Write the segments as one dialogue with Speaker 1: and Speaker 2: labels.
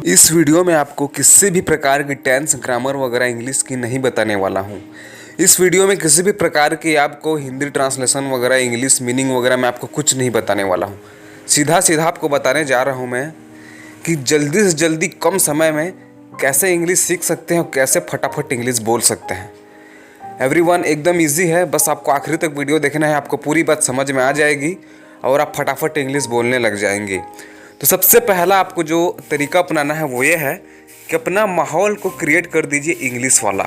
Speaker 1: इस वीडियो में आपको किसी भी प्रकार की टेंस, ग्रामर वगैरह इंग्लिश की नहीं बताने वाला हूँ। इस वीडियो में किसी भी प्रकार की आपको हिंदी ट्रांसलेशन वगैरह, इंग्लिश मीनिंग वगैरह मैं आपको कुछ नहीं बताने वाला हूँ। सीधा सीधा आपको बताने जा रहा हूँ मैं कि जल्दी से जल्दी कम समय में कैसे इंग्लिश सीख सकते हैं और कैसे फटाफट इंग्लिश बोल सकते हैं। एवरीवन एकदम ईजी है, बस आपको आखिरी तक वीडियो देखना है, आपको पूरी बात समझ में आ जाएगी और आप फटाफट इंग्लिश बोलने लग जाएंगे। तो सबसे पहला आपको जो तरीका अपनाना है वो ये है कि अपना माहौल को क्रिएट कर दीजिए इंग्लिश वाला।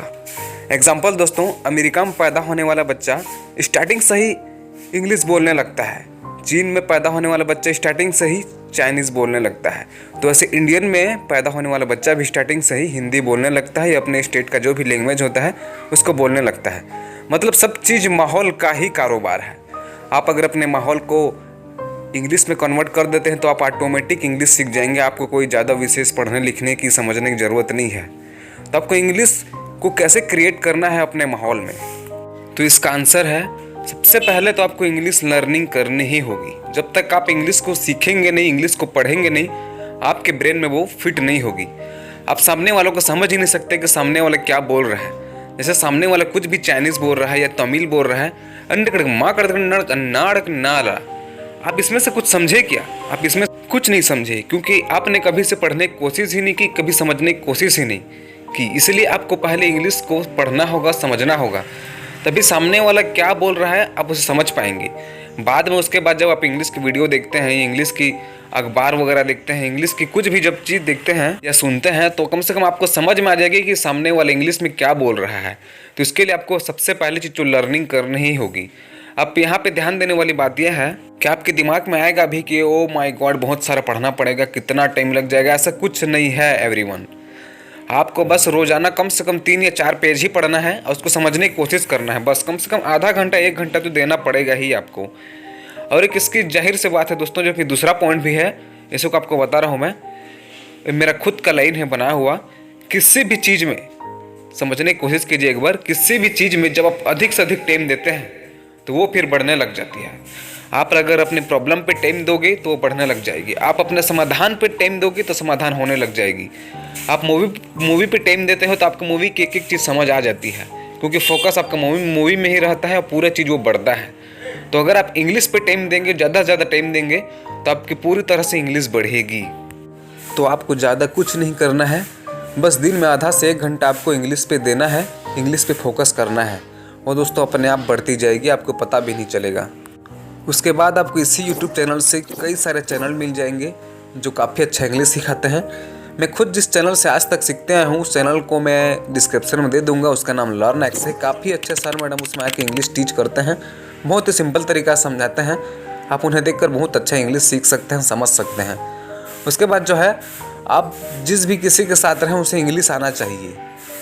Speaker 1: एग्जाम्पल दोस्तों, अमेरिका में पैदा होने वाला बच्चा स्टार्टिंग से ही इंग्लिश बोलने लगता है। चीन में पैदा होने वाला बच्चा स्टार्टिंग से ही चाइनीज़ बोलने लगता है। तो ऐसे इंडियन में पैदा होने वाला बच्चा भी स्टार्टिंग से ही हिंदी बोलने लगता है या अपने स्टेट का जो भी लैंग्वेज होता है उसको बोलने लगता है। मतलब सब चीज़ माहौल का ही कारोबार है। आप अगर अपने माहौल को इंग्लिश में कन्वर्ट कर देते हैं तो आप ऑटोमेटिक इंग्लिश सीख जाएंगे। आपको कोई ज़्यादा विशेष पढ़ने लिखने की, समझने की ज़रूरत नहीं है। तो आपको इंग्लिश को कैसे क्रिएट करना है अपने माहौल में, तो इसका आंसर है सबसे पहले तो आपको इंग्लिश लर्निंग करनी ही होगी। जब तक आप इंग्लिश को सीखेंगे नहीं, इंग्लिश को पढ़ेंगे नहीं, आपके ब्रेन में वो फिट नहीं होगी। आप सामने वालों को समझ ही नहीं सकते कि सामने वाला क्या बोल रहा है। जैसे सामने वाला कुछ भी चाइनीज़ बोल रहा है या तमिल बोल रहा है, नाला, आप इसमें से कुछ समझे क्या? आप इसमें कुछ नहीं समझे, क्योंकि आपने कभी से पढ़ने की कोशिश ही नहीं की, कभी समझने की कोशिश ही नहीं की। इसलिए आपको पहले इंग्लिश को पढ़ना होगा, समझना होगा, तभी सामने वाला क्या बोल रहा है आप उसे समझ पाएंगे। बाद में उसके बाद जब आप इंग्लिश की वीडियो देखते हैं, इंग्लिश की अखबार वगैरह देखते हैं, इंग्लिश की कुछ भी जब चीज़ देखते हैं या सुनते हैं, तो कम से कम आपको समझ में आ जाएगी कि सामने वाला इंग्लिश में क्या बोल रहा है। तो इसके लिए आपको सबसे पहले चीज़ जो लर्निंग करनी ही होगी। अब यहाँ पे ध्यान देने वाली बात यह है कि आपके दिमाग में आएगा भी कि ओ माय गॉड बहुत सारा पढ़ना पड़ेगा, कितना टाइम लग जाएगा। ऐसा कुछ नहीं है एवरीवन। आपको बस रोजाना कम से कम 3 या 4 पेज ही पढ़ना है और उसको समझने की कोशिश करना है। बस कम से कम आधा घंटा 1 घंटा तो देना पड़ेगा ही आपको। और एक इसकी जाहिर सी बात है दोस्तों, जो कि दूसरा पॉइंट भी है, इसी को आपको बता रहा हूँ मैं, मेरा खुद का लाइन है बनाया हुआ, किसी भी चीज़ में समझने की कोशिश कीजिए एक बार। किसी भी चीज़ में जब आप अधिक से अधिक टाइम देते हैं तो वो फिर बढ़ने लग जाती है। आप अगर अपने प्रॉब्लम पे टाइम दोगे तो वो बढ़ने लग जाएगी। आप अपने समाधान पे टाइम दोगे तो समाधान होने लग जाएगी। आप मूवी पे टाइम देते हो तो आपको मूवी की एक एक चीज़ समझ आ जाती है, क्योंकि फोकस आपका मूवी में ही रहता है और पूरा चीज़ वो बढ़ता है। तो अगर आप इंग्लिश पे टाइम देंगे, ज़्यादा से ज़्यादा टाइम देंगे, तो आपकी पूरी तरह से इंग्लिश बढ़ेगी। तो आपको ज़्यादा कुछ नहीं करना है, बस दिन में आधा से 1 घंटा आपको इंग्लिश पे देना है, इंग्लिश पे फोकस करना है। और दोस्तों अपने आप बढ़ती जाएगी, आपको पता भी नहीं चलेगा। उसके बाद आपको इसी यूट्यूब चैनल से कई सारे चैनल मिल जाएंगे जो काफ़ी अच्छा इंग्लिश सिखाते हैं। मैं खुद जिस चैनल से आज तक सीखते आया हूँ उस चैनल को मैं डिस्क्रिप्शन में दे दूंगा। उसका नाम लर्न एक्स है। काफ़ी अच्छे सर मैडम उसमें आके इंग्लिश टीच करते हैं, बहुत ही सिंपल तरीका समझाते हैं। आप उन्हें देखकर बहुत अच्छा इंग्लिश सीख सकते हैं, समझ सकते हैं। उसके बाद जो है, आप जिस भी किसी के साथ रहें उसे इंग्लिश आना चाहिए।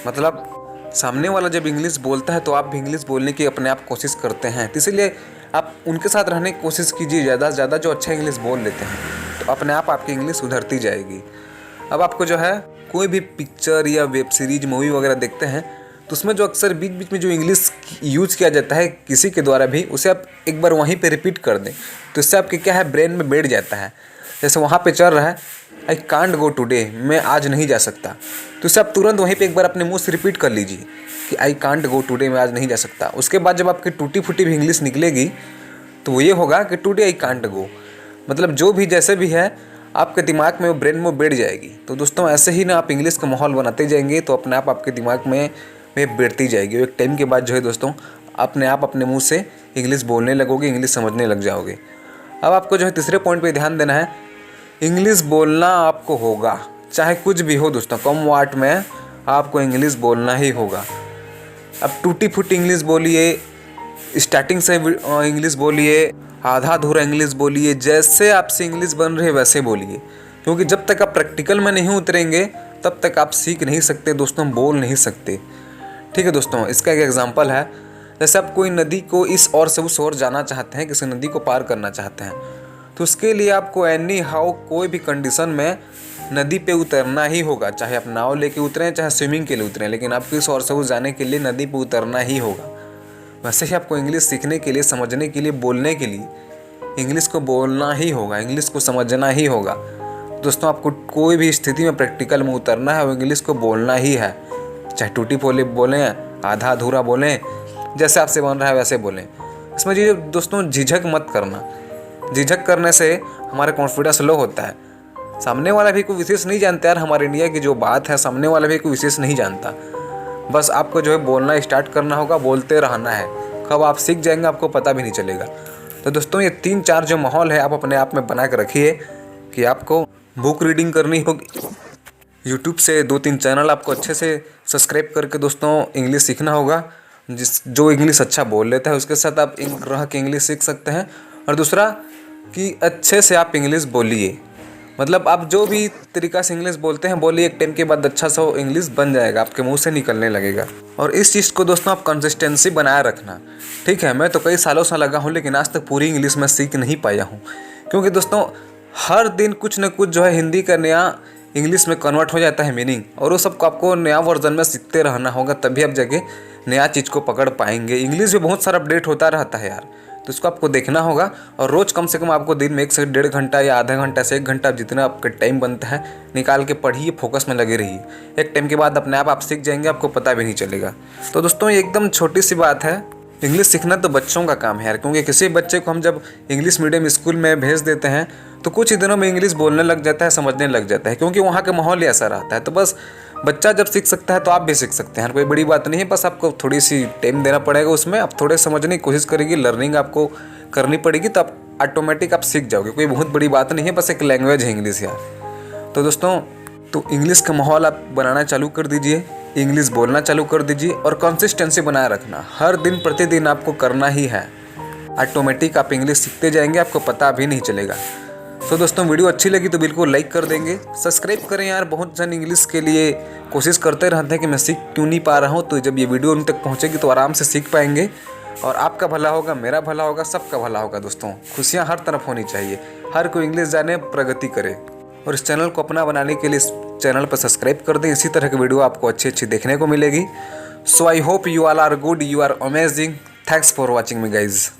Speaker 1: मतलब सामने वाला जब इंग्लिश बोलता है तो आप भी इंग्लिश बोलने की अपने आप कोशिश करते हैं। तो इसीलिए आप उनके साथ रहने की कोशिश कीजिए ज़्यादा से ज़्यादा जो अच्छा इंग्लिश बोल लेते हैं, तो अपने आप आपकी इंग्लिश सुधरती जाएगी। अब आपको जो है कोई भी पिक्चर या वेब सीरीज, मूवी वगैरह देखते हैं तो उसमें जो अक्सर बीच बीच में जो इंग्लिश यूज़ किया जाता है किसी के द्वारा भी, उसे आप एक बार वहीं पे रिपीट कर दें तो इससे आपके क्या है, ब्रेन में बैठ जाता है। जैसे वहाँ पे चल रहा है आई कांट गो टुडे, मैं आज नहीं जा सकता, तो इससे आप तुरंत वहीं पे एक बार अपने मुंह से रिपीट कर लीजिए कि आई कांट गो टुडे, मैं आज नहीं जा सकता। उसके बाद जब आपकी टूटी फूटी भी इंग्लिश निकलेगी तो वो ये होगा कि टुडे आई कांट गो। मतलब जो भी जैसे भी है आपके दिमाग में, वो ब्रेन में बैठ जाएगी। तो दोस्तों ऐसे ही ना आप इंग्लिश का माहौल बनाते जाएंगे तो अपने आप आपके दिमाग में बैठती जाएगी। एक टाइम के बाद जो है दोस्तों अपने आप अपने मुँह से इंग्लिश बोलने लगोगे, इंग्लिश समझने लग जाओगे। अब आपको जो है तीसरे पॉइंट पे ध्यान देना है। इंग्लिश बोलना आपको होगा, चाहे कुछ भी हो दोस्तों, कम वाट में आपको इंग्लिश बोलना ही होगा। अब टूटी फूटी इंग्लिश बोलिए, स्टार्टिंग से इंग्लिश बोलिए, आधा अधूरा इंग्लिश बोलिए, जैसे आपसे इंग्लिश बन रही है वैसे बोलिए, क्योंकि जब तक आप प्रैक्टिकल में नहीं उतरेंगे तब तक आप सीख नहीं सकते दोस्तों, बोल नहीं सकते। ठीक है दोस्तों, इसका एक एग्जांपल है। जैसे आप कोई नदी को इस ओर से उस ओर जाना चाहते हैं, किसी नदी को पार करना चाहते हैं, तो उसके लिए आपको एनी हाउ कोई भी कंडीशन में नदी पे उतरना ही होगा। चाहे आप नाव लेके उतरें, चाहे स्विमिंग के लिए उतरें, लेकिन आपको इस ओर से उस जाने के लिए नदी पे उतरना ही होगा। वैसे ही आपको इंग्लिश सीखने के लिए, समझने के लिए, बोलने के लिए इंग्लिश को बोलना ही होगा, इंग्लिश को समझना ही होगा। दोस्तों आपको कोई भी स्थिति में प्रैक्टिकल में उतरना है वो इंग्लिश को बोलना ही है, चाहे टूटी फूटी बोलें, आधा अधूरा बोलें, जैसे आपसे बन रहा है वैसे बोलें। इसमें जी दोस्तों झिझक मत करना, झिझक करने से हमारा कॉन्फिडेंस लो होता है। सामने वाला भी कोई विशेष नहीं जानता यार, हमारे इंडिया की जो बात है सामने वाला भी कोई विशेष नहीं जानता। बस आपको जो है बोलना स्टार्ट करना होगा, बोलते रहना है, कब आप सीख जाएंगे आपको पता भी नहीं चलेगा। तो दोस्तों ये 3-4 जो माहौल है आप अपने आप में बना के रखिए कि आपको बुक रीडिंग करनी होगी, यूट्यूब से 2-3 चैनल आपको अच्छे से सब्सक्राइब करके दोस्तों इंग्लिश सीखना होगा। जो इंग्लिश अच्छा बोल लेता है उसके साथ आप रह के इंग्लिश सीख सकते हैं। और दूसरा कि अच्छे से आप इंग्लिश बोलिए, मतलब आप जो भी तरीका से इंग्लिश बोलते हैं बोलिए, एक टाइम के बाद अच्छा सा इंग्लिश बन जाएगा, आपके मुंह से निकलने लगेगा। और इस चीज़ को दोस्तों आप कंसिस्टेंसी बनाए रखना, ठीक है। मैं तो कई सालों से लगा हूँ लेकिन आज तक पूरी इंग्लिश में सीख नहीं पाया हूँ, क्योंकि दोस्तों हर दिन कुछ न कुछ जो है हिंदी का नया इंग्लिश में कन्वर्ट हो जाता है मीनिंग, और वो सबको आपको नया वर्जन में सीखते रहना होगा, तभी आप जगह नया चीज़ को पकड़ पाएंगे। इंग्लिश में बहुत सारा अपडेट होता रहता है यार, तो इसको आपको देखना होगा। और रोज़ कम से कम आपको दिन में 1 से 1.5 घंटा या आधा घंटा से 1 घंटा जितना आपका टाइम बनता है निकाल के पढ़िए, फोकस में लगे रहिए। एक टाइम के बाद अपने आप सीख जाएंगे, आपको पता भी नहीं चलेगा। तो दोस्तों ये एकदम छोटी सी बात है, इंग्लिश सीखना तो बच्चों का काम है यार, क्योंकि किसी बच्चे को हम जब इंग्लिश मीडियम स्कूल में भेज देते हैं तो कुछ ही दिनों में इंग्लिश बोलने लग जाता है, समझने लग जाता है, क्योंकि वहाँ का माहौल ही ऐसा रहता है। तो बस बच्चा जब सीख सकता है तो आप भी सीख सकते हैं, कोई बड़ी बात नहीं है। बस आपको थोड़ी सी टाइम देना पड़ेगा, उसमें आप थोड़े समझने की कोशिश करेंगे, लर्निंग आपको करनी पड़ेगी, तो आप ऑटोमेटिक आप सीख जाओगे। कोई बहुत बड़ी बात नहीं है, बस एक लैंग्वेज है इंग्लिश यार। तो दोस्तों तो इंग्लिश का माहौल आप बनाना चालू कर दीजिए, इंग्लिश बोलना चालू कर दीजिए और कंसिस्टेंसी बनाए रखना, हर दिन प्रतिदिन आपको करना ही है। ऑटोमेटिक आप इंग्लिश सीखते जाएंगे, आपको पता भी नहीं चलेगा। तो दोस्तों वीडियो अच्छी लगी तो बिल्कुल लाइक कर देंगे, सब्सक्राइब करें यार। बहुत जन इंग्लिश के लिए कोशिश करते रहते हैं कि मैं सीख क्यों नहीं पा रहा हूँ, तो जब ये वीडियो उन तक पहुँचेगी तो आराम से सीख पाएंगे, और आपका भला होगा, मेरा भला होगा, सबका भला होगा। दोस्तों खुशियाँ हर तरफ होनी चाहिए, हर कोई इंग्लिश जाने, प्रगति करे। और इस चैनल को अपना बनाने के लिए इस चैनल पर सब्सक्राइब कर दें, इसी तरह की वीडियो आपको अच्छी देखने को मिलेगी। So I hope you all are good, you are amazing. Thanks for watching me guys.